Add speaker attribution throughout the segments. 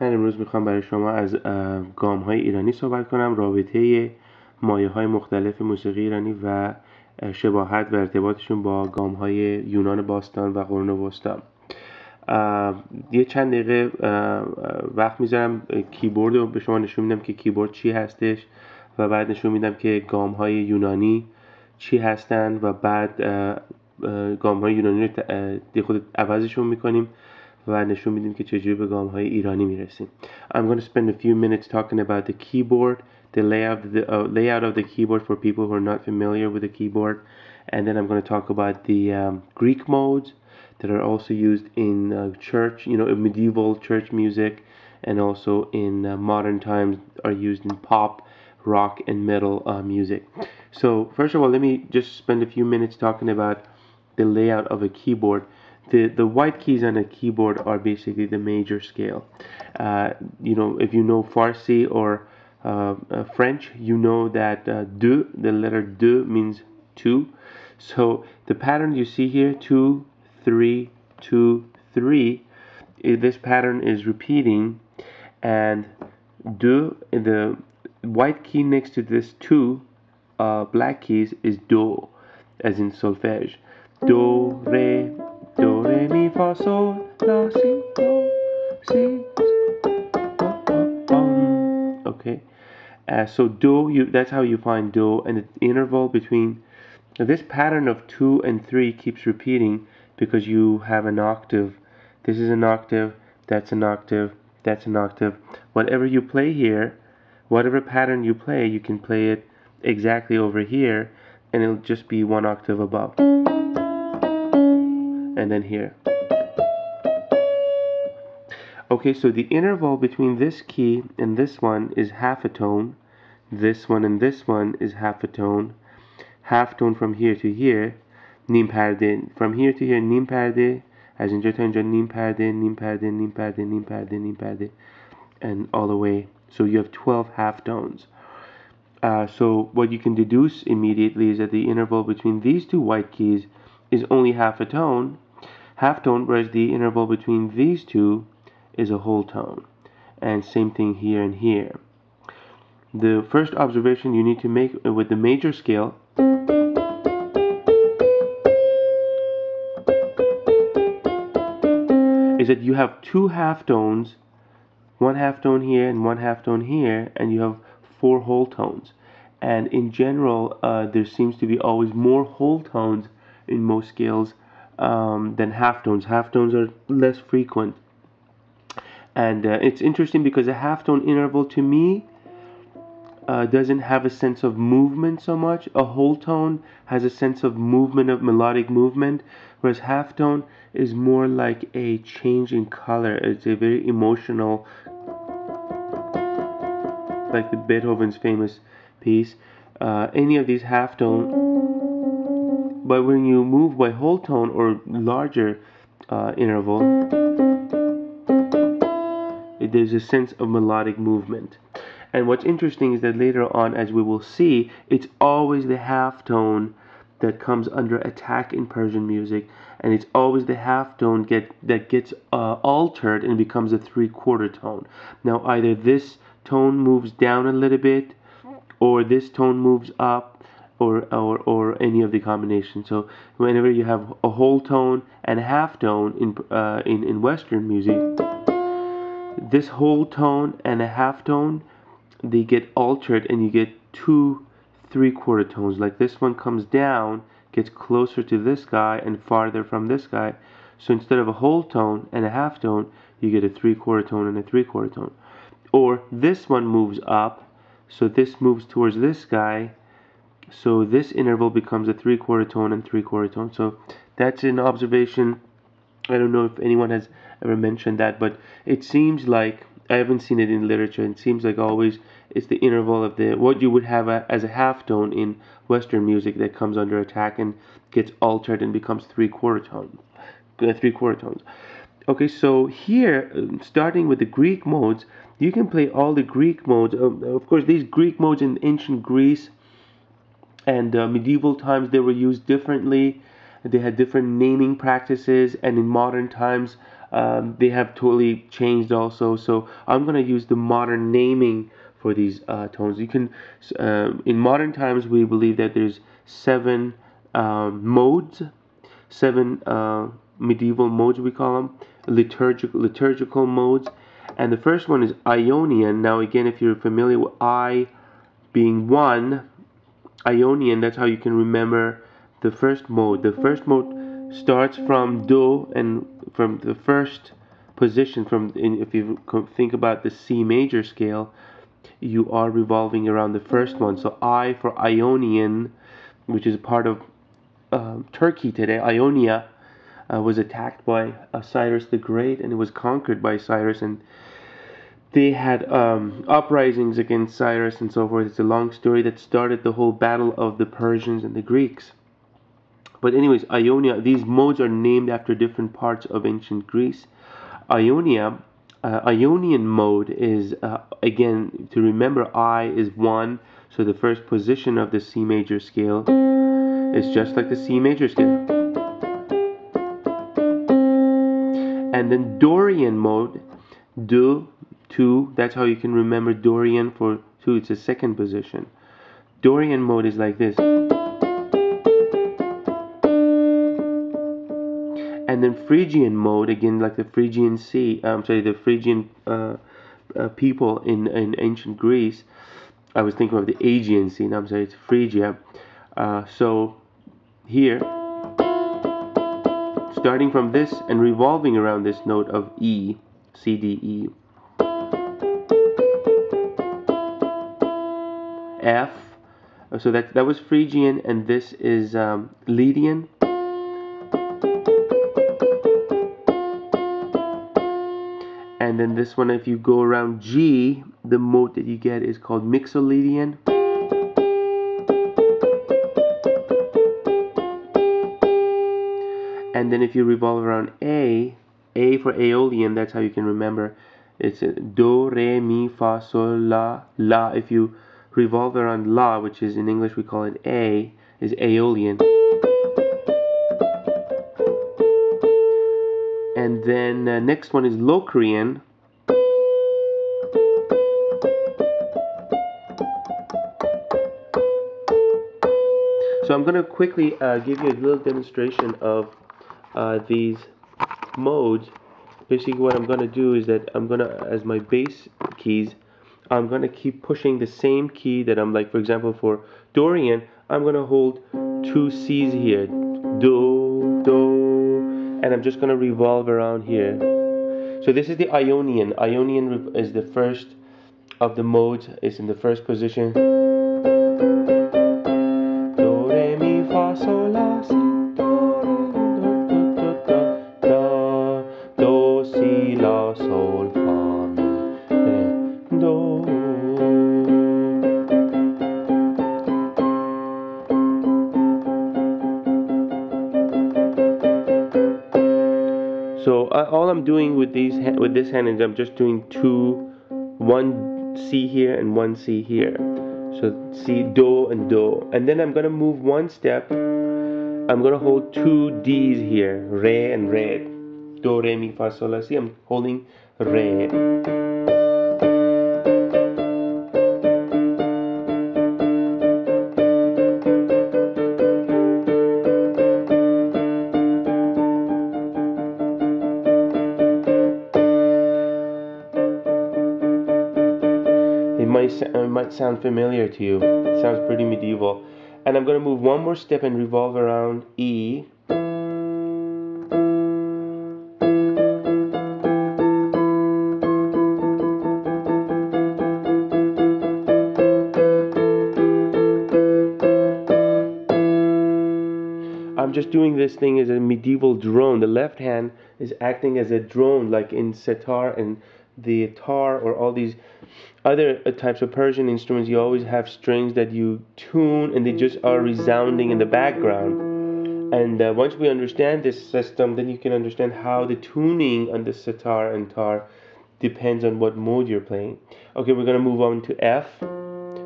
Speaker 1: من امروز میخوام برای شما از گامهای ایرانی صحبت کنم، رابطه مایه های مختلف موسیقی ایرانی و شباهت و ارتباطشون با گامهای یونان باستان و قرون وسطا. یه چند دقیقه وقت میذارم کیبورد رو به شما نشون میدم که کیبورد چی هستش و بعد نشون میدم که گامهای یونانی چی هستن و بعد گامهای یونانی رو خود عوضشون میکنیم و نشون میدیم که چجوری به گامهای ایرانی میرسیم. I'm going to spend a few minutes talking about the keyboard, the layout of the keyboard for people who are not familiar with the keyboard, and then I'm going to talk about the Greek modes that are also used in church, medieval church music, and also in modern times are used in pop, rock, and metal music. So first of all, let me just spend a few minutes talking about the layout of a keyboard. The white keys on a keyboard are basically the major scale. If you know Farsi or French, you know that deux, the letter deux means two. So the pattern you see here, 2, 3, 2, 3, this pattern is repeating, and deux, the white key next to this 2 black keys is do, as in solfège. Do, re, mi, fa, sol, la, si, do, si, okay. So do, that's how you find do, and the interval between this pattern of 2 and 3 keeps repeating because you have an octave. This is an octave, that's an octave, that's an octave. Whatever you play here, whatever pattern you play, you can play it exactly over here, and it'll just be 1 octave above. And then here. Okay, so the interval between this key and this one is half a tone. This one and this one is half a tone. Half tone from here to here. نیم پرده. From here to here نیم پرده. از اینجا تا اینجا نیم پرده, نیم پرده, نیم پرده, نیم پرده, نیم پرده, and all the way. So you have 12 half tones. So what you can deduce immediately is that the interval between these two white keys is only half tone, whereas the interval between these two is a whole tone. And same thing here and here. The first observation you need to make with the major scale is that you have 2 half tones, 1 half tone here and 1 half tone here, and you have 4 whole tones. And in general, there seems to be always more whole tones in most scales than half tones. Half tones are less frequent. And it's interesting because a half tone interval to me doesn't have a sense of movement so much. A whole tone has a sense of movement, of melodic movement, whereas half tone is more like a change in color. It's a very emotional, like the Beethoven's famous piece. Any of these half tone, but when you move by whole tone or larger interval, there's a sense of melodic movement. And what's interesting is that later on, as we will see, it's always the half tone that comes under attack in Persian music, and it's always the half tone that gets altered and becomes a 3/4 tone. Now either this tone moves down a little bit, or this tone moves up, or any of the combinations. So whenever you have a whole tone and a half tone in Western music, this whole tone and a half tone, they get altered and you get 2 3/4 tones. Like this one comes down, gets closer to this guy and farther from this guy. So instead of a whole tone and a half tone, you get a 3/4 tone and a 3/4 tone. Or this one moves up, so this moves towards this guy, so this interval becomes a 3/4 tone and 3/4 tone. So that's an observation. I don't know if anyone has ever mentioned that, but it seems like, I haven't seen it in literature, it seems like always it's the interval of what you would have as a half tone in Western music that comes under attack and gets altered and becomes 3/4 tones. Okay, so here, starting with the Greek modes, you can play all the Greek modes. Of course, these Greek modes in ancient Greece and medieval times, they were used differently. They had different naming practices, and in modern times They have totally changed also. So I'm going to use the modern naming for these tones. You can, in modern times, we believe that there's 7 modes, 7 medieval modes we call them, liturgical modes. And the first one is Ionian. Now again, if you're familiar with I being 1, Ionian, that's how you can remember the first mode. The first mode starts from Do, and from the first position, if you think about the C major scale, you are revolving around the first one. So I for Ionian, which is part of Turkey today. Ionia was attacked by Cyrus the Great, and it was conquered by Cyrus, and they had uprisings against Cyrus and so forth. It's a long story that started the whole battle of the Persians and the Greeks. But anyways, Ionia, these modes are named after different parts of ancient Greece. Ionian mode is, again, to remember, I is 1, so the first position of the C major scale is just like the C major scale. And then Dorian mode, Do, 2, that's how you can remember Dorian for 2, it's a second position. Dorian mode is like this. And then Phrygian mode, again like the Phrygian Sea, the Phrygian people in ancient Greece. I was thinking of the Aegean Sea, now I'm sorry, it's Phrygia. So here, starting from this and revolving around this note of E, C, D, E. F, so that was Phrygian, and this is Lydian. And then this one, if you go around G, the mode that you get is called Mixolydian. And then if you revolve around A for Aeolian, that's how you can remember. It's Do, Re, Mi, Fa, Sol, La, La. If you revolve around La, which is in English we call it A, is Aeolian. And then next one is Locrian. So I'm going to quickly give you a little demonstration of these modes. Basically what I'm going to do is that I'm going to, as my bass keys, I'm going to keep pushing the same key that I'm like, for example, for Dorian, I'm going to hold 2 C's here, Do, Do, and I'm just going to revolve around here. So this is the Ionian. Ionian is the first of the modes, it's in the first position. Do, Re, Mi, Fa, Sol, La, Si, Do, Re, Do, Do, Do, Do, Do, Si, La, Sol, Fa, Mi, Re, Do. So all I'm doing with this hand is I'm just doing 1 C here and 1 C here. So C, Do, and Do. And then I'm going to move 1 step. I'm going to hold 2 D's here, Re and Re. Do, Re, Mi, Fa, Sol, La, Si. I'm holding Re. It might sound familiar to you. It sounds pretty medieval. And I'm going to move 1 more step and revolve around E. I'm just doing this thing as a medieval drone. The left hand is acting as a drone, like in Setar and the tar, or all these other types of Persian instruments. You always have strings that you tune and they just are resounding in the background. And once we understand this system, then you can understand how the tuning on the Setar and tar depends on what mode you're playing. Okay, we're going to move on to F,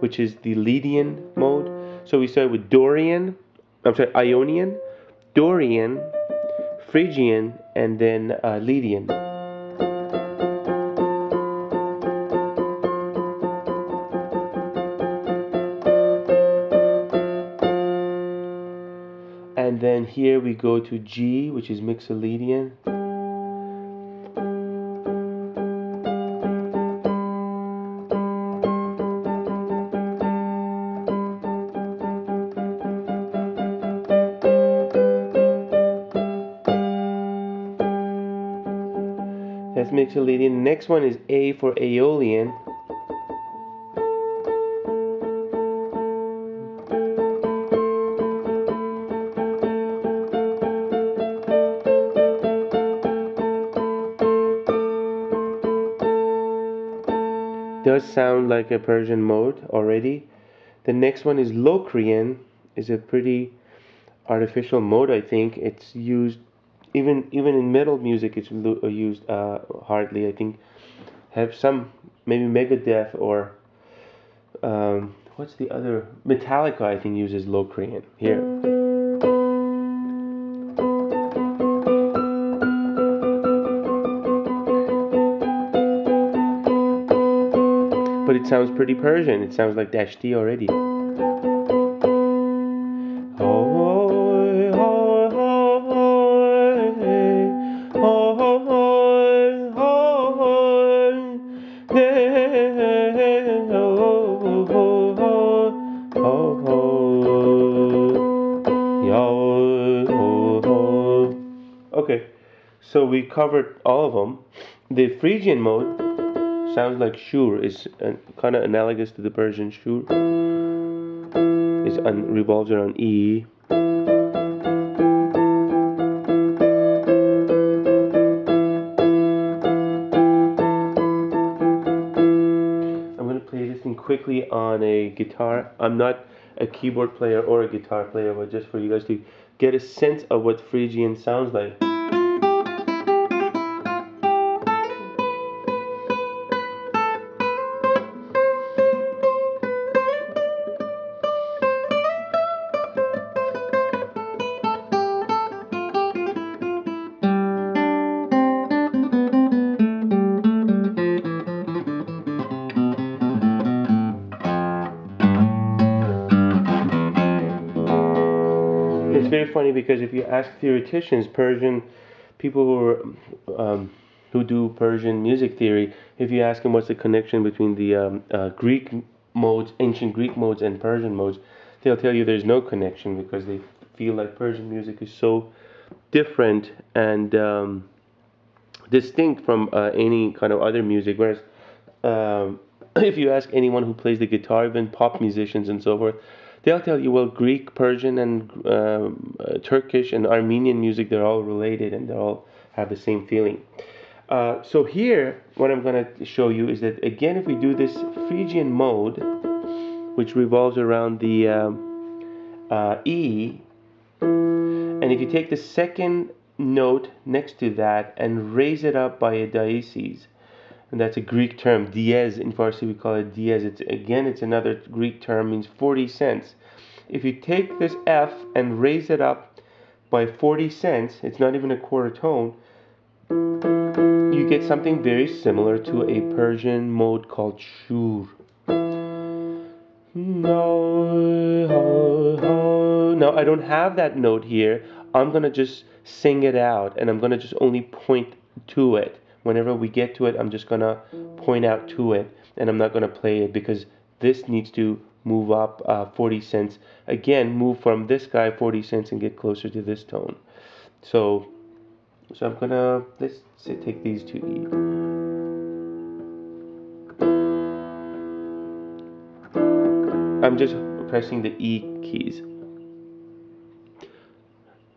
Speaker 1: which is the Lydian mode. So we start with Ionian, Dorian, Phrygian, and then Lydian. And then here we go to G, which is Mixolydian. That's Mixolydian. Next one is A for Aeolian. Does sound like a Persian mode already. The next one is Locrian. Is a pretty artificial mode, I think. It's used even in metal music. It's used hardly. I think have some maybe Megadeth or what's the other? Metallica, I think, uses Locrian here. But it sounds pretty Persian. It sounds like Dashti already. Okay, so we covered all of them. The Phrygian mode sounds like Shoor, is kind of analogous to the Persian Shoor. It revolves around E. I'm going to play this thing quickly on a guitar. I'm not a keyboard player or a guitar player, but just for you guys to get a sense of what Phrygian sounds like. It's very funny because if you ask theoreticians, Persian people who do Persian music theory, if you ask them what's the connection between the Greek modes, ancient Greek modes, and Persian modes, they'll tell you there's no connection because they feel like Persian music is so different and distinct from any kind of other music. Whereas if you ask anyone who plays the guitar, even pop musicians and so forth, they'll tell you, well, Greek, Persian, and Turkish and Armenian music, they're all related and they all have the same feeling. So here, what I'm going to show you is that, again, if we do this Phrygian mode, which revolves around the E, and if you take the second note next to that and raise it up by a diaeses, and that's a Greek term, diez, in Farsi we call it diez. It's another Greek term, means 40 cents. If you take this F and raise it up by 40 cents, it's not even a quarter tone, you get something very similar to a Persian mode called Shoor. Now I don't have that note here. I'm going to just sing it out, and I'm going to just only point to it. Whenever we get to it, I'm just going to point out to it, and I'm not going to play it because this needs to move up 40 cents. Again, move from this guy 40 cents and get closer to this tone. So I'm going to, let's say, take these to E. I'm just pressing the E keys.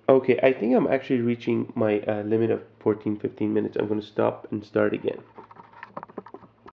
Speaker 1: Okay, I think I'm actually reaching my limit of 14-15 minutes. I'm going to stop and start again.